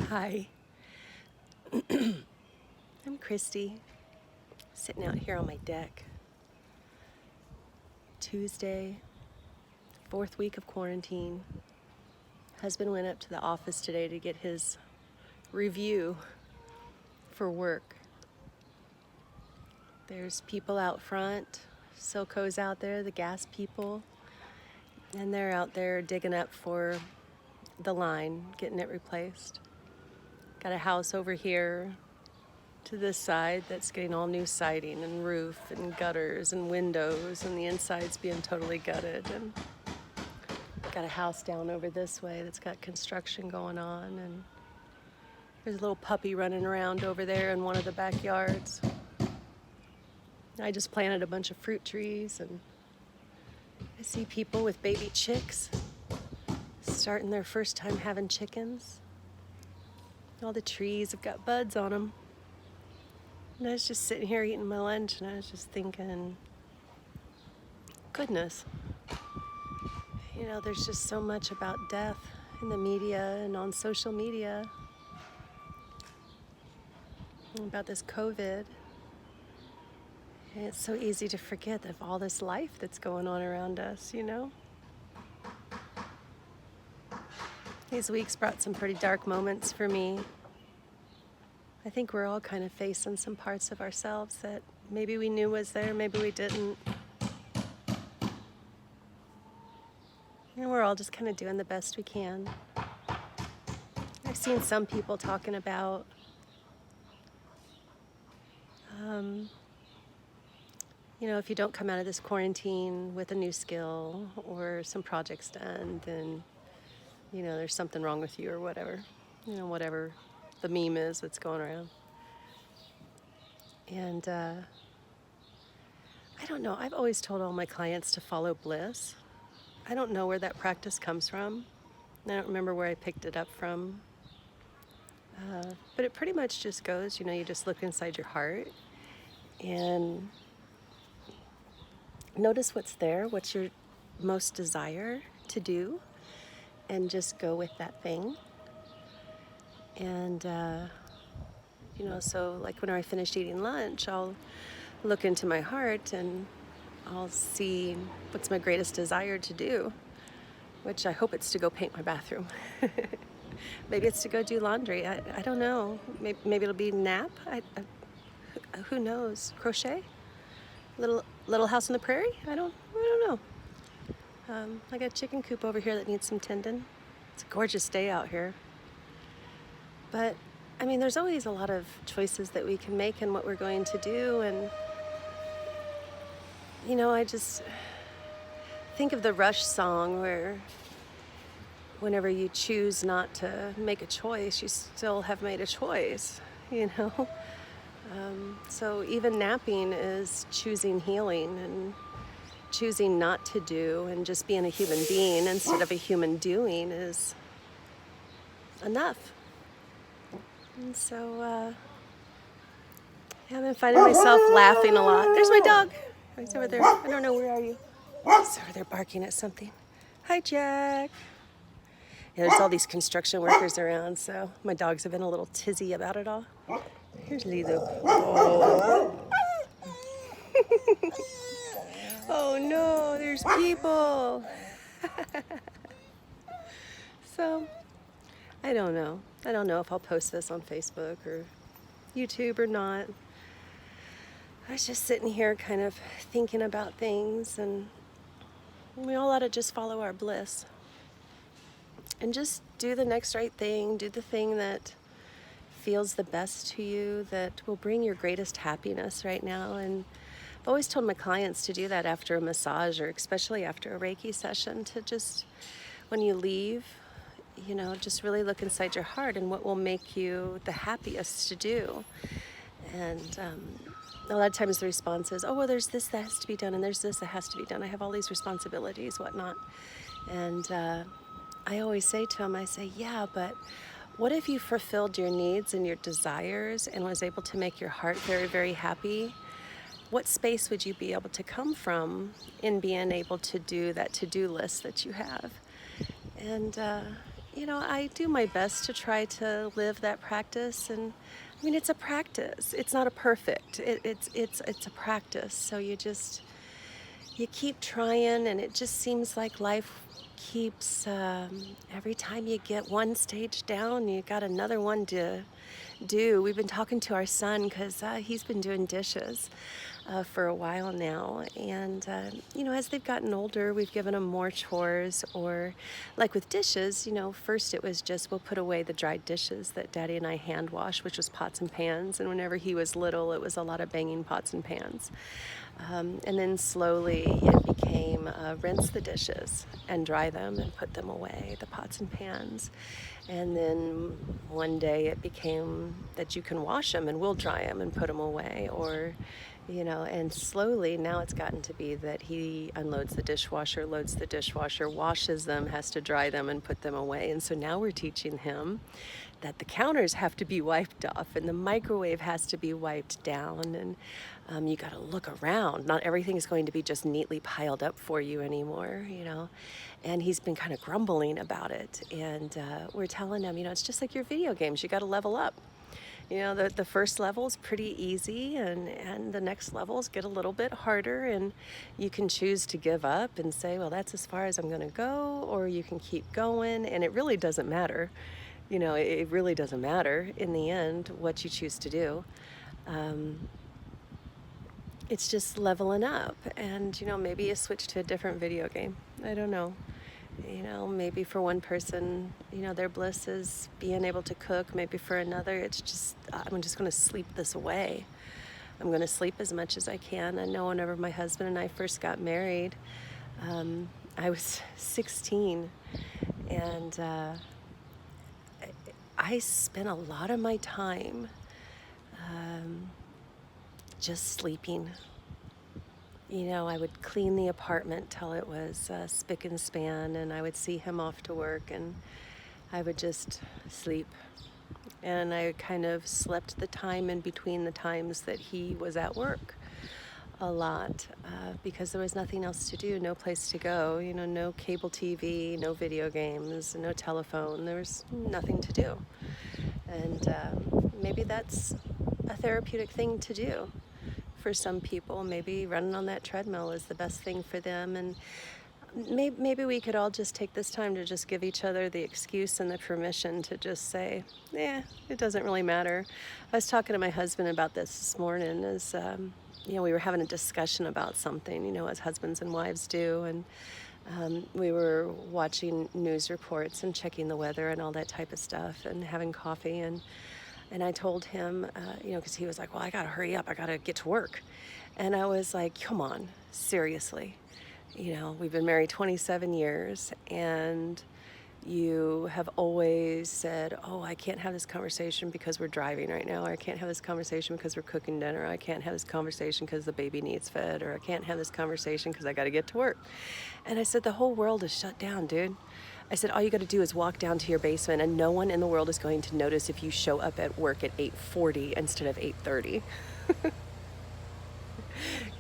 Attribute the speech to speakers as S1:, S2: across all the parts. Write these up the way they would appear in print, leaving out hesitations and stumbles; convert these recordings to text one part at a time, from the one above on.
S1: Hi, I'm Christy, sitting out here on my deck. Tuesday, 4th week of quarantine. Husband went up to the office today to get his review for work. There's people out front, Silco's out there, the gas people, and they're out there digging up for the line, getting it replaced. Got a house over here to this side that's getting all new siding and roof and gutters and windows, and the inside's being totally gutted. And got a house down over this way that's got construction going on, and there's a little puppy running around over there in one of the backyards. I just planted a bunch of fruit trees, and I see people with baby chicks starting their first time having chickens. All the trees have got buds on them. And I was just sitting here eating my lunch, and I was just thinking, goodness, there's just so much about death in the media and on social media about this COVID. And it's so easy to forget of all this life that's going on around us, These weeks brought some pretty dark moments for me. I think we're all kind of facing some parts of ourselves that maybe we knew was there, maybe we didn't. And we're all just kind of doing the best we can. I've seen some people talking about if you don't come out of this quarantine with a new skill or some projects done, then, there's something wrong with you or whatever. Whatever the meme is that's going around. And I don't know. I've always told all my clients to follow Bliss. I don't know where that practice comes from. I don't remember where I picked it up from. But it pretty much just goes, you just look inside your heart and notice what's there, what's your most desire to do, and just go with that thing. And, so like when I finish eating lunch, I'll look into my heart and I'll see what's my greatest desire to do, which I hope it's to go paint my bathroom. Maybe it's to go do laundry. I don't know. Maybe it'll be nap. Who knows? Crochet? Little house on the prairie? I don't know. I got a chicken coop over here that needs some tending. It's a gorgeous day out here. But, there's always a lot of choices that we can make in what we're going to do. And, I just think of the Rush song where whenever you choose not to make a choice, you still have made a choice, So even napping is choosing healing and choosing not to do, and just being a human being instead of a human doing is enough. And so I've been finding myself laughing a lot. There's my dog. He's over there. I don't know, where are you? He's over there barking at something. Hi, Jack. Yeah, there's all these construction workers around, so my dogs have been a little tizzy about it all. Here's Lilo. Oh. Oh no, there's people. So, I don't know. I don't know if I'll post this on Facebook or YouTube or not. I was just sitting here kind of thinking about things, and we all ought to just follow our bliss. And just do the next right thing, do the thing that feels the best to you, that will bring your greatest happiness right now. And I've always told my clients to do that after a massage, or especially after a Reiki session, to just, when you leave, just really look inside your heart and what will make you the happiest to do. And a lot of times the response is, oh, well, there's this that has to be done, and there's this that has to be done. I have all these responsibilities, whatnot. And I always say to them, I say, yeah, but what if you fulfilled your needs and your desires and was able to make your heart very, very happy? What space would you be able to come from in being able to do that to-do list that you have? And, I do my best to try to live that practice, and I mean, it's a practice. It's not a perfect. It's a practice. So you keep trying, and it just seems like life keeps. Every time you get one stage down, you got another one to do. We've been talking to our son because he's been doing dishes for a while now. And, as they've gotten older, we've given them more chores. Or, like with dishes, first it was just we'll put away the dried dishes that Daddy and I hand wash, which was pots and pans. And whenever he was little, it was a lot of banging pots and pans. And then slowly it became rinse the dishes and dry them and put them away, the pots and pans. And then one day it became that you can wash them and we'll dry them and put them away. Or, and slowly now it's gotten to be that he unloads the dishwasher, loads the dishwasher, washes them, has to dry them and put them away. And so now we're teaching him that the counters have to be wiped off and the microwave has to be wiped down, and you got to look around. Not everything is going to be just neatly piled up for you anymore, and he's been kind of grumbling about it. And we're telling him, it's just like your video games, you got to level up. The first level is pretty easy, and the next levels get a little bit harder, and you can choose to give up and say, well, that's as far as I'm going to go, or you can keep going, and it really doesn't matter. It really doesn't matter in the end what you choose to do. It's just leveling up, and maybe you switch to a different video game. I don't know. Maybe for one person, their bliss is being able to cook. Maybe for another, it's just, I'm just going to sleep this away. I'm going to sleep as much as I can. I know whenever my husband and I first got married, I was 16, and I spent a lot of my time just sleeping. I would clean the apartment till it was spick and span, and I would see him off to work, and I would just sleep. And I kind of slept the time in between the times that he was at work a lot, because there was nothing else to do, no place to go, no cable TV, no video games, no telephone. There was nothing to do. And maybe that's a therapeutic thing to do for some people. Maybe running on that treadmill is the best thing for them. And maybe we could all just take this time to just give each other the excuse and the permission to just say, it doesn't really matter. I was talking to my husband about this morning as, we were having a discussion about something, as husbands and wives do. And we were watching news reports and checking the weather and all that type of stuff and having coffee. And I told him, because he was like, well, I got to hurry up. I got to get to work. And I was like, come on, seriously. We've been married 27 years, and you have always said, oh, I can't have this conversation because we're driving right now, or I can't have this conversation because we're cooking dinner, or I can't have this conversation because the baby needs fed, or I can't have this conversation because I got to get to work. And I said, the whole world is shut down, dude. I said, all you got to do is walk down to your basement, and no one in the world is going to notice if you show up at work at 8:40 instead of 8:30.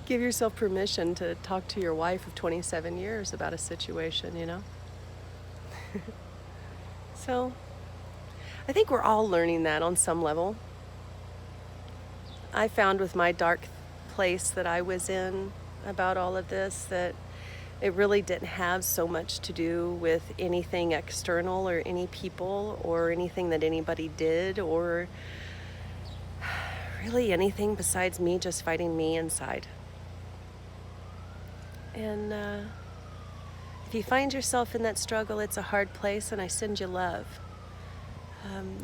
S1: Give yourself permission to talk to your wife of 27 years about a situation, So, I think we're all learning that on some level. I found with my dark place that I was in about all of this that it really didn't have so much to do with anything external or any people or anything that anybody did, or really anything besides me just fighting me inside. And if you find yourself in that struggle, it's a hard place, and I send you love.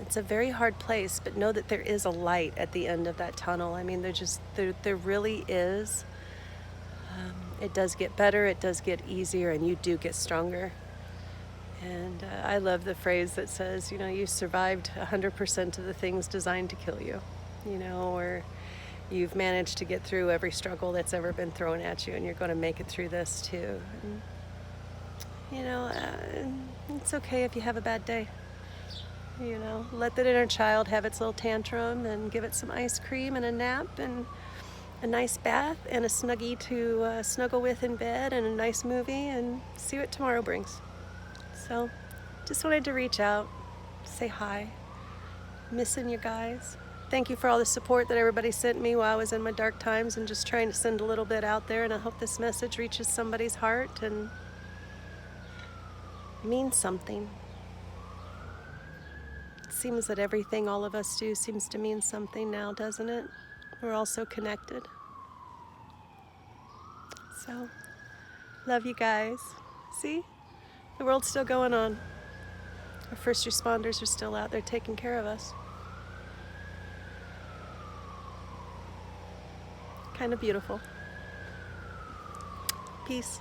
S1: It's a very hard place, but know that there is a light at the end of that tunnel. I mean, there really is. It does get better, it does get easier, and you do get stronger. And I love the phrase that says, you survived 100% of the things designed to kill you, or you've managed to get through every struggle that's ever been thrown at you, and you're going to make it through this too. And, it's okay if you have a bad day. Let that inner child have its little tantrum, and give it some ice cream and a nap and a nice bath and a snuggie to snuggle with in bed and a nice movie, and see what tomorrow brings. So just wanted to reach out, say hi. Missing you guys. Thank you for all the support that everybody sent me while I was in my dark times, and just trying to send a little bit out there, and I hope this message reaches somebody's heart and means something. It seems that everything all of us do seems to mean something now, doesn't it? We're all so connected. So, love you guys. See? The world's still going on. Our first responders are still out there taking care of us. Kind of beautiful. Peace.